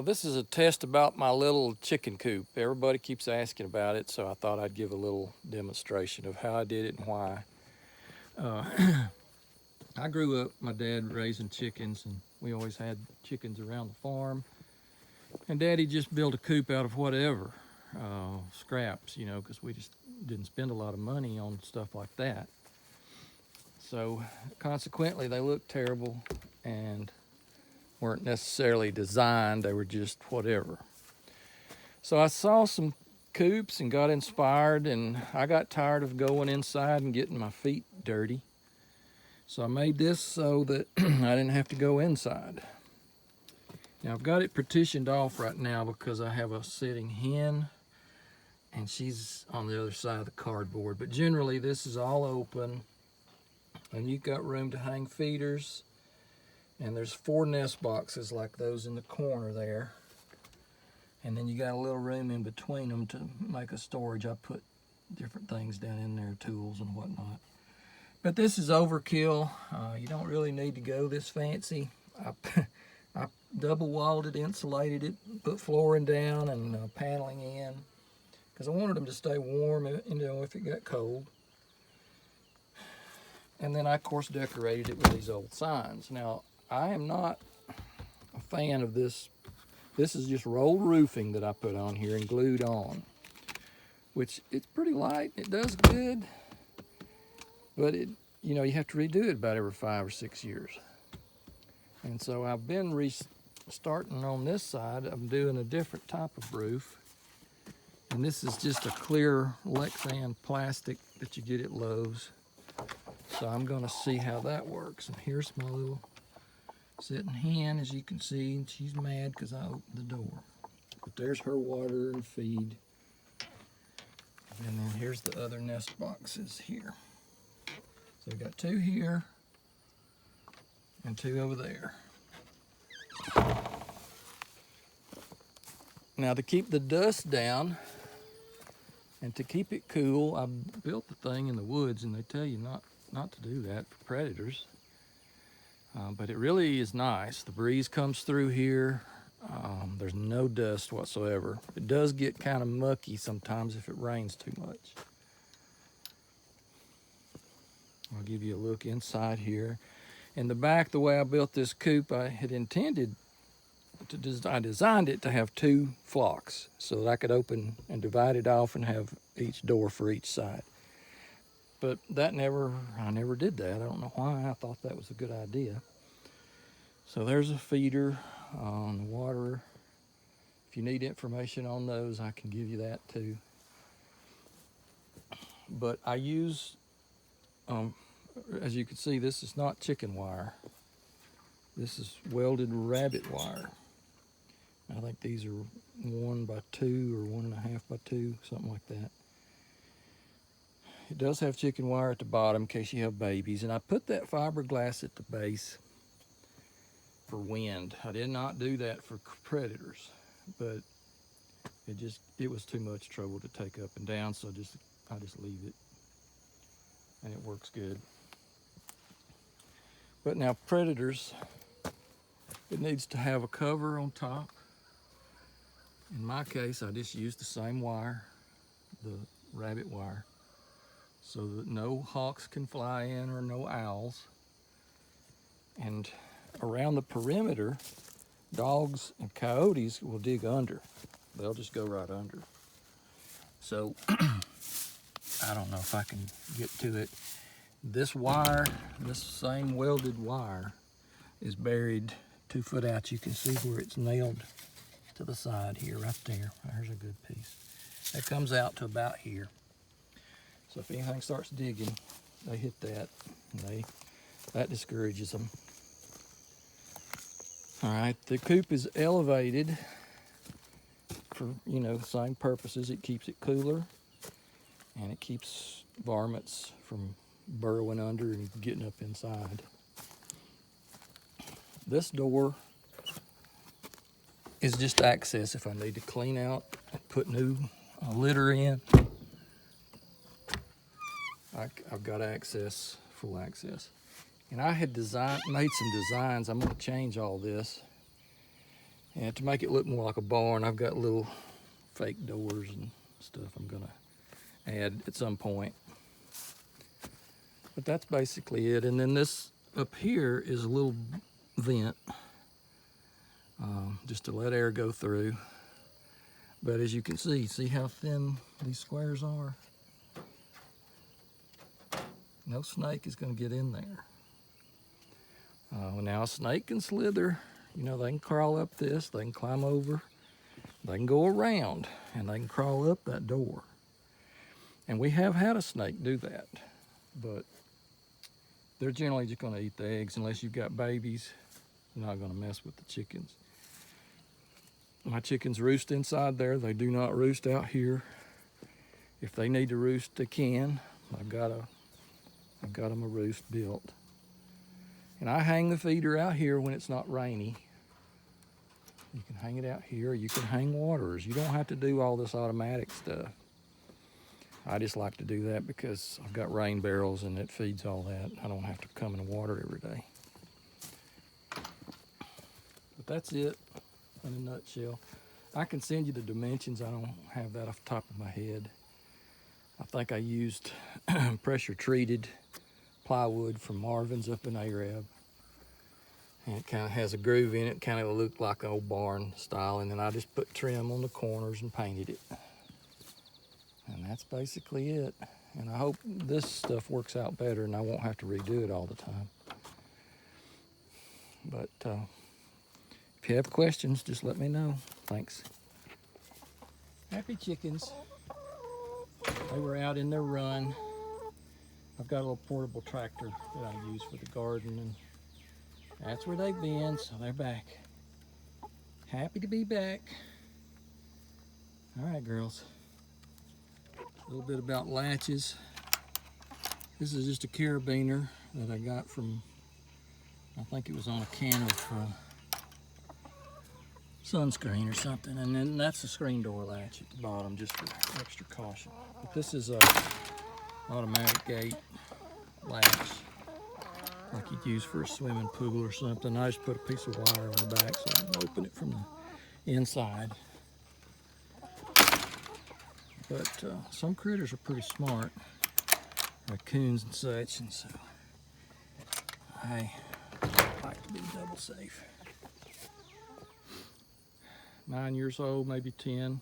This is a test about my little chicken coop. Everybody keeps asking about it, so I thought I'd give a little demonstration of how I did it and why. Uh, I grew up, my dad raising chickens, and we always had chickens around the farm. And Daddy just built a coop out of whatever, scraps, because we just didn't spend a lot of money on stuff like that. So consequently, they looked terrible and weren't necessarily designed, they were just whatever. So I saw some coops and got inspired, and I got tired of going inside and getting my feet dirty. So I made this so that I didn't have to go inside. Now I've got it partitioned off right now because I have a sitting hen and she's on the other side of the cardboard. But generally this is all open and you've got room to hang feeders. And there's 4 nest boxes like those in the corner there. And then you got a little room in between them to make a storage. I put different things down in there, tools and whatnot. But this is overkill. You don't really need to go this fancy. I double walled it, insulated it, put flooring down and paneling in because I wanted them to stay warm, if it got cold. And then I, of course, decorated it with these old signs. Now, I am not a fan of this. This is just rolled roofing that I put on here and glued on, which it's pretty light. It does good, but you have to redo it about every 5 or 6 years. And so I've been starting on this side. I'm doing a different type of roof. And this is just a clear Lexan plastic that you get at Lowe's. So I'm gonna see how that works. And here's my little sitting hen, as you can see, and she's mad because I opened the door. But there's her water and feed. And then here's the other nest boxes here. So we've got 2 here and 2 over there. Now to keep the dust down and to keep it cool, I built the thing in the woods, and they tell you not to do that for predators. But it really is nice. The breeze comes through here. There's no dust whatsoever. It does get kind of mucky sometimes if it rains too much. I'll give you a look inside here. In the back, the way I built this coop, I had intended I designed it to have 2 flocks so that I could open and divide it off and have each door for each side. But I never did that. I don't know why. I thought that was a good idea. So there's a feeder on the water. If you need information on those, I can give you that too. But I use, as you can see, this is not chicken wire. This is welded rabbit wire. I think these are 1 by 2 or 1.5 by 2, something like that. It does have chicken wire at the bottom in case you have babies. And I put that fiberglass at the base for wind. I did not do that for predators, but it was too much trouble to take up and down, so I just leave it, and it works good. But now predators, it needs to have a cover on top. In my case, I just used the same wire, the rabbit wire, so that no hawks can fly in or no owls. And around the perimeter, dogs and coyotes will dig under. They'll just go right under. So I don't know if I can get to it. This wire, this same welded wire, is buried 2 foot out. You can see where it's nailed to the side here, right there. There's a good piece. That comes out to about here. So if anything starts digging, they hit that, and that discourages them. All right, the coop is elevated for, the same purposes. It keeps it cooler, and it keeps varmints from burrowing under and getting up inside. This door is just access if I need to clean out and put new litter in. I've got access, full access. And I had made some designs. I'm going to change all this. And to make it look more like a barn, I've got little fake doors and stuff I'm gonna add at some point. But that's basically it. And then this up here is a little vent, just to let air go through. But as you can see how thin these squares are? No snake is going to get in there. Now a snake can slither, you know, they can crawl up this, they can climb over, they can go around, and they can crawl up that door. And we have had a snake do that, but they're generally just going to eat the eggs unless you've got babies. They're not going to mess with the chickens. My chickens roost inside there. They do not roost out here. If they need to roost, they can. I've got them a roost built. And I hang the feeder out here when it's not rainy. You can hang it out here. You can hang waters. You don't have to do all this automatic stuff. I just like to do that because I've got rain barrels and it feeds all that. I don't have to come and water every day. But that's it in a nutshell. I can send you the dimensions. I don't have that off the top of my head. I think I used pressure treated plywood from Marvin's up in Arab. And it kind of has a groove in it, kind of looked like an old barn style. And then I just put trim on the corners and painted it. And that's basically it. And I hope this stuff works out better and I won't have to redo it all the time. But if you have questions, just let me know. Thanks. Happy chickens. They were out in their run. I've got a little portable tractor that I use for the garden, and that's where they've been, so they're back. Happy to be back. All right, girls. A little bit about latches. This is just a carabiner that I got from, I think it was on a can of sunscreen or something, and then that's the screen door latch at the bottom, just for extra caution. But this is a automatic gate latch, like you'd use for a swimming pool or something. I just put a piece of wire on the back so I can open it from the inside. But some critters are pretty smart, raccoons and such, and so I like to be double safe. 9 years old, maybe 10.